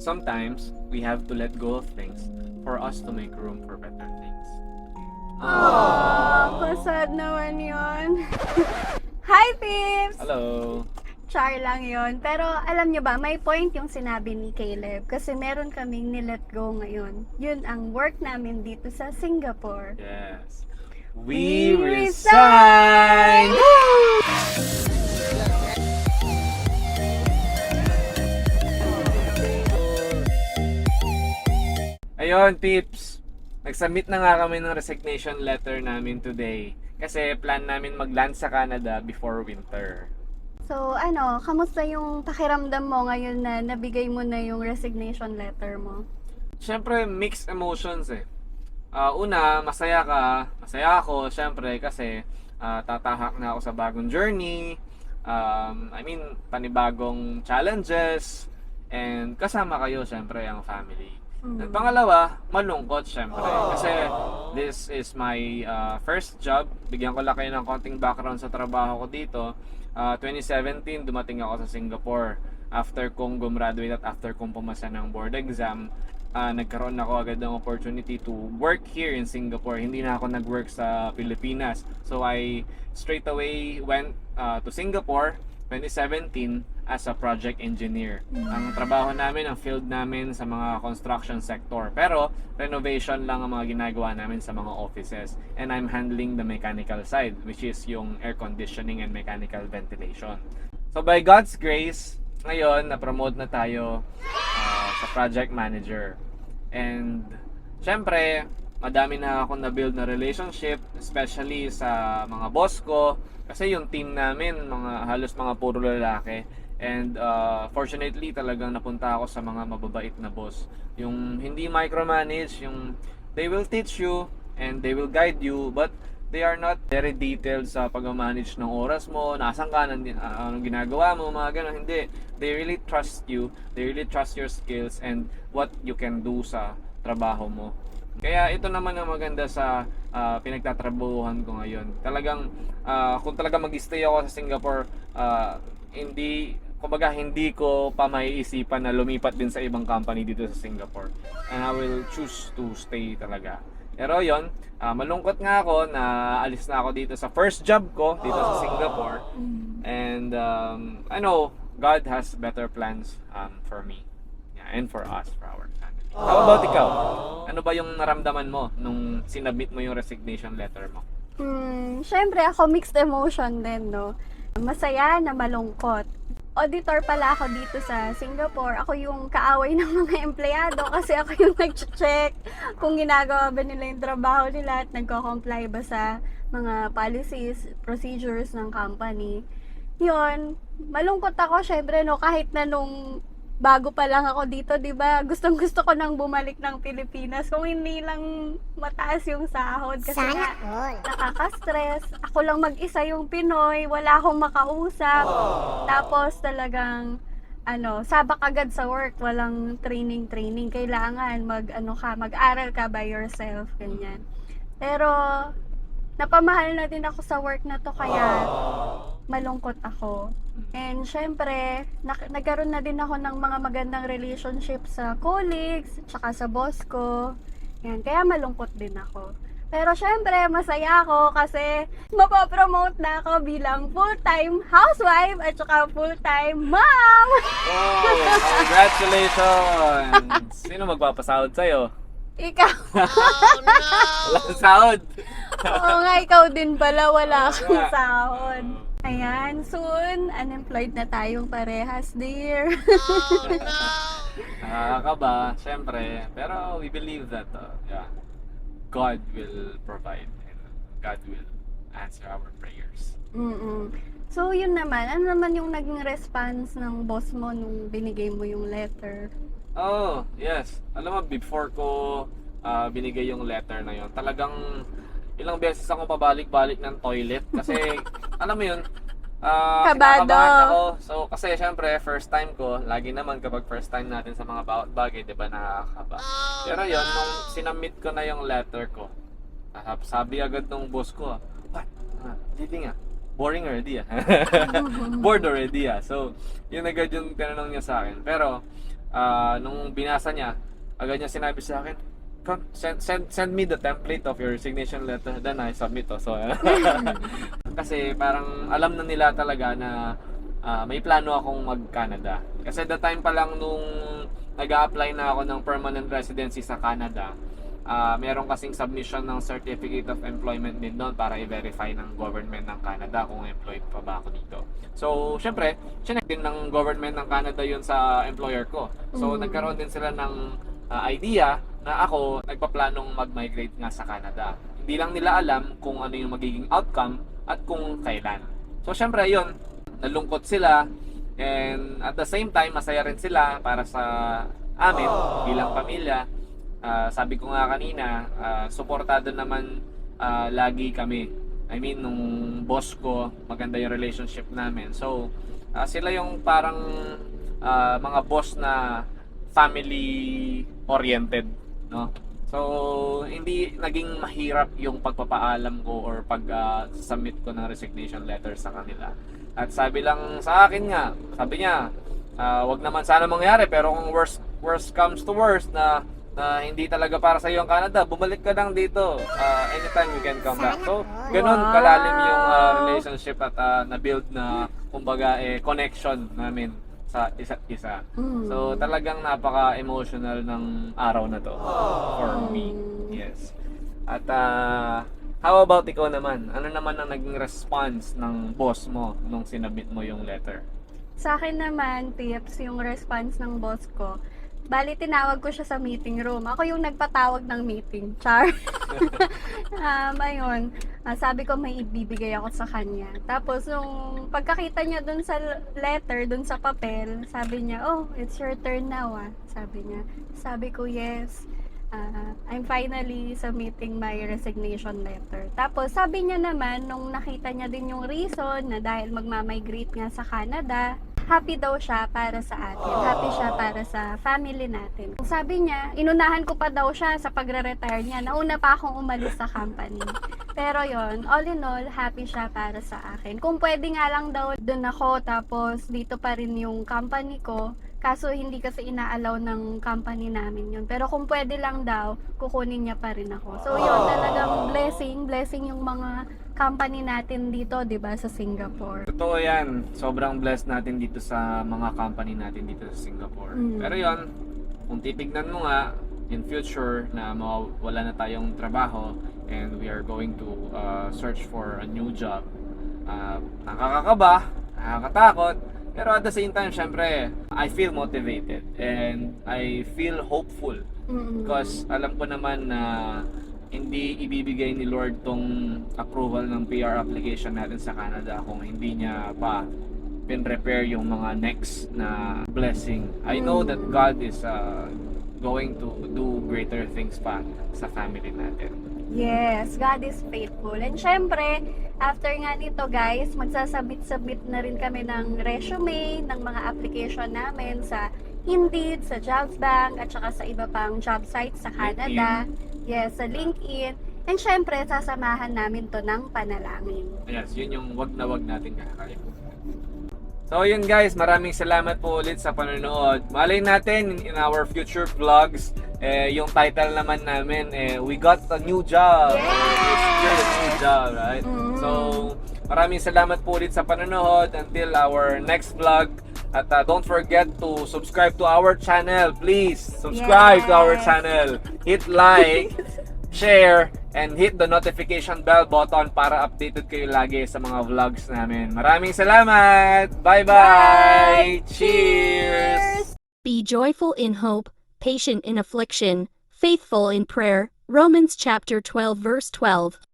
sometimes we have to let go of things for us to make room for better things. Sad naman yun. Hi, Pips! Hello! Char lang yun. Pero alam nyo ba, may point yung sinabi ni Caleb. Kasi meron kaming nilet go ngayon. Yun ang work namin dito sa Singapore. Yes. We We resign! Ayun, Pips. Nag-submit na nga kami ng resignation letter namin today. Kasi plan namin mag-land sa Canada before winter. So, kamusta yung pakiramdam mo ngayon na nabigay mo na yung resignation letter mo? Siyempre, mixed emotions eh. Una, masaya ka. Masaya ako, siyempre, kasi tatahak na ako sa bagong journey. Panibagong challenges. And kasama kayo, siyempre, ang family. At pangalawa, malungkot, siyempre. Kasi this is my first job. Bigyan ko lang kayo ng konting background sa trabaho ko dito. 2017, dumating ako sa Singapore. After kong gumraduate at after kong pumasa ng board exam, nagkaroon ako agad ng opportunity to work here in Singapore. Hindi na ako nag-work sa Pilipinas. So I straight away went to Singapore 2017 as a project engineer. Ang trabaho namin, ang field namin sa mga construction sector. Pero renovation lang ang mga ginagawa namin sa mga offices. And I'm handling the mechanical side, which is yung air conditioning and mechanical ventilation. So by God's grace, ngayon na-promote na tayo sa project manager. And syempre, madami na akong na-build na relationship, especially sa mga boss ko. Kasi yung team namin, halos mga puro lalaki. And fortunately, talagang napunta ako sa mga mababait na boss. Yung hindi micromanage, yung they will teach you and they will guide you, but they are not very detailed sa pag-manage ng oras mo, nasan ka, anong ginagawa mo, mga ganun. Hindi. They really trust you, they really trust your skills and what you can do sa trabaho mo. Kaya ito naman ang maganda sa pinagtatrabahuhan ko ngayon. Talagang kung talaga mag-stay ako sa Singapore, hindi ko pa maiisipan na lumipat din sa ibang company dito sa Singapore. And I will choose to stay talaga. Pero yon, malungkot nga ako na alis na ako dito sa first job ko dito sa Singapore. And I know God has better plans for me, and for us, for our family. How about ikaw? Ano ba yung naramdaman mo nung sinubmit mo yung resignation letter mo? Syempre ako mixed emotion din, no? Masaya na malungkot. Auditor pala ako dito sa Singapore. Ako yung kaaway ng mga empleyado kasi ako yung nag-check kung ginagawa ba nila yung trabaho nila at nagko-comply ba sa mga policies, procedures ng company. Yun, malungkot ako syempre, no, kahit na nung bago pa lang ako dito, 'di ba? Gustong-gusto ko nang bumalik ng Pilipinas kung hindi lang mataas yung sahod kasi nga nakaka-stress. Ako lang mag-isa yung Pinoy, wala akong makausap. Tapos talagang sabak agad sa work, walang training. Kailangan mag-aral ka by yourself, ganyan. Pero napamahal na din ako sa work na to kaya malungkot ako. And syempre, nagkaroon na din ako ng mga magandang relationship sa colleagues, tsaka sa boss ko. Yan, kaya malungkot din ako. Pero syempre, masaya ako kasi mapopromote na ako bilang full-time housewife at tsaka full-time mom! Wow! Congratulations! Sino magpapasahod sa'yo? Ikaw! Walang sahod! Oo nga, ikaw din pala, wala kang sahod. Ayan, soon, unemployed na tayong parehas, dear. Nakakaba, syempre. Pero we believe that God will provide and God will answer our prayers. So, yun naman. Ano naman yung naging response ng boss mo nung binigay mo yung letter? Oh, yes. Alam mo, before ko binigay yung letter na yun, talagang ilang beses ako pabalik-balik ng toilet kasi alam mo yun, Kabado. kinakabahan ako. So kasi syempre first time ko, lagi naman kapag first time natin sa mga bawat bagay, 'di ba, nakakaba. Pero yun, nung sinubmit ko na yung letter ko, sabi agad nung boss ko, "What? Leaving boring already Bored already So yun agad yung tinanong niya sa akin. Pero nung binasa niya, agad niya sinabi sa akin, "Come, send me the template of your resignation letter, then I submit to." So, kasi parang alam na nila talaga na may plano akong mag-Canada. Kasi the time pa lang nung nag-a-apply na ako ng permanent residency sa Canada, meron kasing submission ng Certificate of Employment din doon para i-verify ng government ng Canada kung employed pa ba ako dito. So, syempre, chinek din ng government ng Canada yun sa employer ko. So, nagkaroon din sila ng idea na ako nagpaplanong mag-migrate nga sa Canada. Hindi lang nila alam kung ano yung magiging outcome at kung kailan. So, syempre, yun, nalungkot sila, and at the same time, masaya rin sila para sa amin bilang pamilya. Sabi ko nga kanina, suportado naman lagi kami. I mean, nung boss ko, maganda yung relationship namin. So, sila yung parang mga boss na family-oriented, no? So, hindi naging mahirap yung pagpapaalam ko or pag-submit ko ng resignation letter sa kanila. At sabi lang sa akin nga, sabi niya, wag naman sana mangyari, pero kung worst comes to worst na hindi talaga para sa iyo ang Canada, bumalik ka lang dito. Anytime you can come back. So, ganun kalalim yung relationship at na-build na, kumbaga, connection namin sa isa't isa. So, talagang napaka-emotional ng araw na to for me. Yes. At how about ikaw naman? Ano naman ang naging response ng boss mo nung sinabit mo yung letter? Sa akin naman, tips, yung response ng boss ko, bali, tinawag ko siya sa meeting room. Ako yung nagpatawag ng meeting. Char. Ayun. Sabi ko may ibibigay ako sa kanya. Tapos, nung pagkakita niya dun sa letter, dun sa papel, sabi niya, "Oh, it's your turn now," sabi niya. Sabi ko, "Yes. I'm finally submitting my resignation letter." Tapos, sabi niya naman, nung nakita niya din yung reason na dahil magmamigrate nga sa Canada, happy daw siya para sa atin. Happy siya para sa family natin. Sabi niya, inunahan ko pa daw siya sa pagre-retire niya. Nauna pa akong umalis sa company. Pero yon, all in all, happy siya para sa akin. Kung pwede nga lang daw dun ako, tapos dito pa rin yung company ko. Kaso hindi kasi inaalaw ng company namin yun. Pero kung pwede lang daw, kukunin niya pa rin ako. So yun, talagang blessing yung mga company natin dito, 'di ba, sa Singapore. Totoo yan. Sobrang blessed natin dito sa mga company natin dito sa Singapore. Pero yon, kung titignan mo nga, in future na mawala na tayong trabaho and we are going to search for a new job, nakakakaba, nakakatakot, pero at the same time, syempre, I feel motivated and I feel hopeful. Because alam ko naman na hindi ibibigay ni Lord tong approval ng PR application natin sa Canada kung hindi niya pa pin-prepare yung mga next na blessing. I know that God is going to do greater things pa sa family natin. Yes, God is faithful. And syempre, after nga nito guys, magsasabit-sabit na rin kami ng resume, ng mga application namin sa Indeed, sa JobsBank, at saka sa iba pang job sites sa Canada. Yes, sa LinkedIn. And syempre, sasamahan namin to ng panalangin. Yes, yun yung wag na wag natin kakalimutan. So yun guys, maraming salamat po ulit sa panonood. Malay natin in our future vlogs, yung title naman namin, we got a new job. Yes! It's a new job, right? So, maraming salamat po ulit sa panonood. Until our next vlog. At don't forget to subscribe to our channel. Please, subscribe to our channel. Hit like, share, and hit the notification bell button para updated kayo lagi sa mga vlogs namin. Maraming salamat! Bye-bye! Cheers! Be joyful in hope, patient in affliction, faithful in prayer. Romans chapter 12 verse 12.